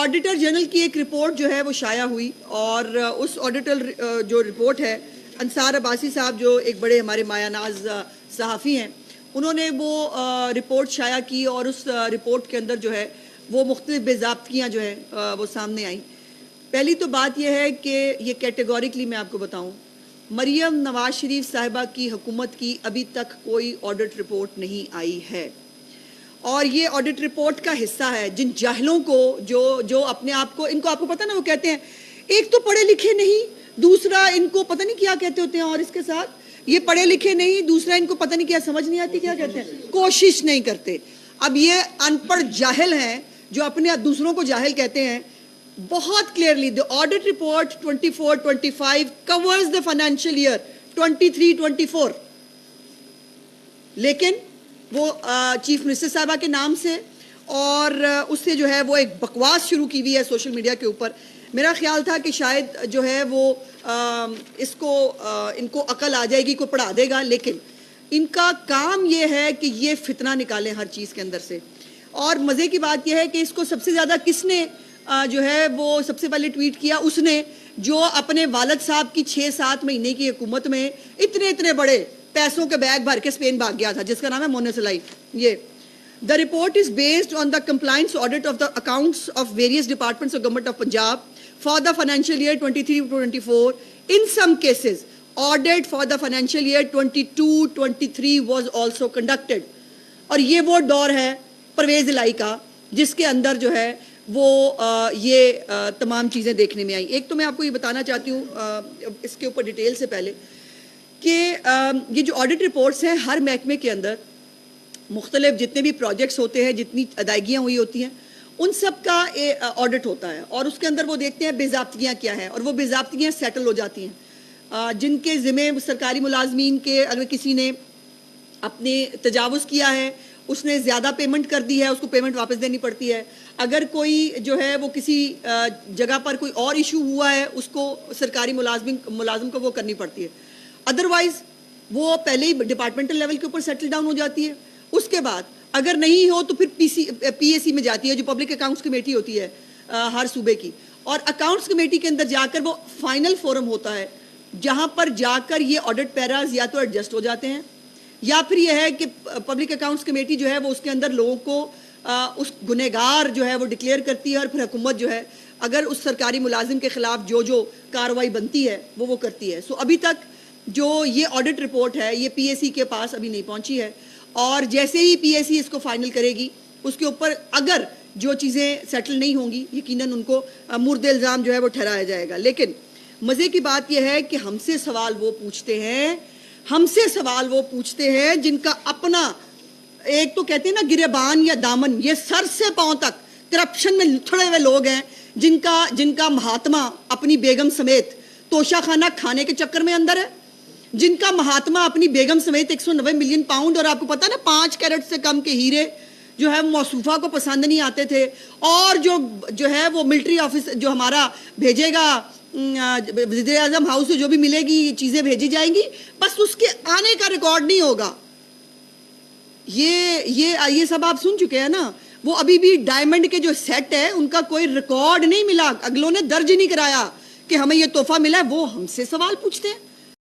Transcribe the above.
Auditor general کی ایک report جو ہے وہ شائع ہوئی، اور اس آڈیٹر جو رپورٹ ہے، انصار عباسی صاحب جو ایک بڑے ہمارے مایہ ناز صحافی ہیں، انہوں نے وہ رپورٹ شائع کی، اور اس رپورٹ کے اندر جو ہے وہ مختلف بے ضابطگیاں جو ہے وہ سامنے آئیں۔ پہلی تو بات یہ ہے کہ یہ کیٹیگوریکلی میں آپ کو بتاؤں، مریم نواز شریف صاحبہ کی حکومت کی ابھی تک کوئی آڈٹ رپورٹ نہیں آئی ہے، اور یہ آڈٹ رپورٹ کا حصہ ہے جن جاہلوں کو جو اپنے آپ کو، ان کو آپ کو پتہ نا، وہ کہتے ہیں ایک تو پڑھے لکھے نہیں، دوسرا ان کو پتہ نہیں کیا کہتے ہوتے ہیں، اور اس کے ساتھ یہ پڑھے لکھے نہیں، دوسرا ان کو پتہ نہیں کیا سمجھ نہیں آتی کیا کہتے ہیں، کوشش نہیں کرتے۔ اب یہ ان پڑھ جاہل ہیں جو اپنے دوسروں کو جاہل کہتے ہیں۔ بہت clearly the audit report 24-25 covers the financial year 23-24، لیکن وہ چیف منسٹر صاحبہ کے نام سے، اور اس سے جو ہے وہ ایک بکواس شروع کی ہوئی ہے سوشل میڈیا کے اوپر۔ میرا خیال تھا کہ شاید جو ہے وہ ان کو عقل آ جائے گی، کوئی پڑھا دے گا، لیکن ان کا کام یہ ہے کہ یہ فتنہ نکالیں ہر چیز کے اندر سے۔ اور مزے کی بات یہ ہے کہ اس کو سب سے زیادہ کس نے جو ہے وہ سب سے پہلے ٹویٹ کیا، اس نے جو اپنے والد صاحب کی 6-7 مہینے کی حکومت میں اتنے بڑے پیسوں کے بیگ بھر کے اسپین بھاگ گیا تھا، جس کا نام ہے مونس سلائی۔ یہ The report is based on the compliance audit of the accounts of various departments of government of Punjab for the financial year 23-24. In some cases, audit for the financial year 22-23 was also conducted. اور یہ وہ دور ہے پرویز الہی کا جس کے اندر جو ہے وہ یہ تمام چیزیں دیکھنے میں آئیں۔ ایک تو میں آپ کو یہ بتانا چاہتی ہوں اس کے اوپر ڈیٹیل سے پہلے کہ یہ جو آڈٹ رپورٹس ہیں، ہر محکمے کے اندر مختلف جتنے بھی پروجیکٹس ہوتے ہیں، جتنی ادائیگیاں ہوئی ہوتی ہیں، ان سب کا آڈٹ ہوتا ہے، اور اس کے اندر وہ دیکھتے ہیں بے ضابطگیاں کیا ہیں، اور وہ بے ضابطگیاں سیٹل ہو جاتی ہیں۔ جن کے ذمے سرکاری ملازمین کے اگر کسی نے اپنے تجاوز کیا ہے، اس نے زیادہ پیمنٹ کر دی ہے، اس کو پیمنٹ واپس دینی پڑتی ہے۔ اگر کوئی جو ہے وہ کسی جگہ پر کوئی اور ایشو ہوا ہے، اس کو سرکاری ملازم کو وہ کرنی پڑتی ہے۔ ادروائز وہ پہلے ہی ڈپارٹمنٹل لیول کے اوپر سیٹل ڈاؤن ہو جاتی ہے۔ اس کے بعد اگر نہیں ہو تو پھر پی اے سی میں جاتی ہے، جو پبلک اکاؤنٹس کمیٹی ہوتی ہے ہر صوبے کی، اور اکاؤنٹس کمیٹی کے اندر جا کر وہ فائنل فورم ہوتا ہے، جہاں پر جا کر یہ آڈٹ پیراز یا تو ایڈجسٹ ہو جاتے ہیں، یا پھر یہ ہے کہ پبلک اکاؤنٹس کمیٹی جو ہے وہ اس کے اندر لوگوں کو اس گنہگار جو ہے وہ ڈکلیئر کرتی ہے، اور پھر حکومت جو ہے اگر اس سرکاری ملازم کے خلاف جو کارروائی بنتی ہے وہ کرتی ہے۔ سو ابھی تک جو یہ آڈٹ رپورٹ ہے یہ پی اے سی کے پاس ابھی نہیں پہنچی ہے، اور جیسے ہی پی اے سی اس کو فائنل کرے گی، اس کے اوپر اگر جو چیزیں سیٹل نہیں ہوں گی، یقیناً ان کو مورد الزام جو ہے وہ ٹھہرایا جائے گا۔ لیکن مزے کی بات یہ ہے کہ ہم سے سوال وہ پوچھتے ہیں جن کا اپنا ایک تو کہتے ہیں نا گریبان یا دامن، یہ سر سے پاؤں تک کرپشن میں لتھڑے ہوئے لوگ ہیں، جن کا مہاتما اپنی بیگم سمیت توشہ خانہ کھانے کے چکر میں اندر ہے، جن کا مہاتما اپنی بیگم سمیت 190 ملین پاؤنڈ، اور آپ کو پتا نا 5 کیرٹ سے کم کے ہیرے جو ہے موصوفہ کو پسند نہیں آتے تھے، اور جو ہے وہ ملٹری آفس جو ہمارا بھیجے گا وزیر اعظم ہاؤس سے جو بھی ملے گی چیزیں بھیجی جائیں گی، بس اس کے آنے کا ریکارڈ نہیں ہوگا۔ یہ سب آپ سن چکے ہیں نا۔ وہ ابھی بھی ڈائمنڈ کے جو سیٹ ہے ان کا کوئی ریکارڈ نہیں ملا، اگلوں نے درج نہیں کرایا کہ ہمیں یہ تحفہ ملا ہے۔ وہ ہم سے سوال پوچھتے ہیں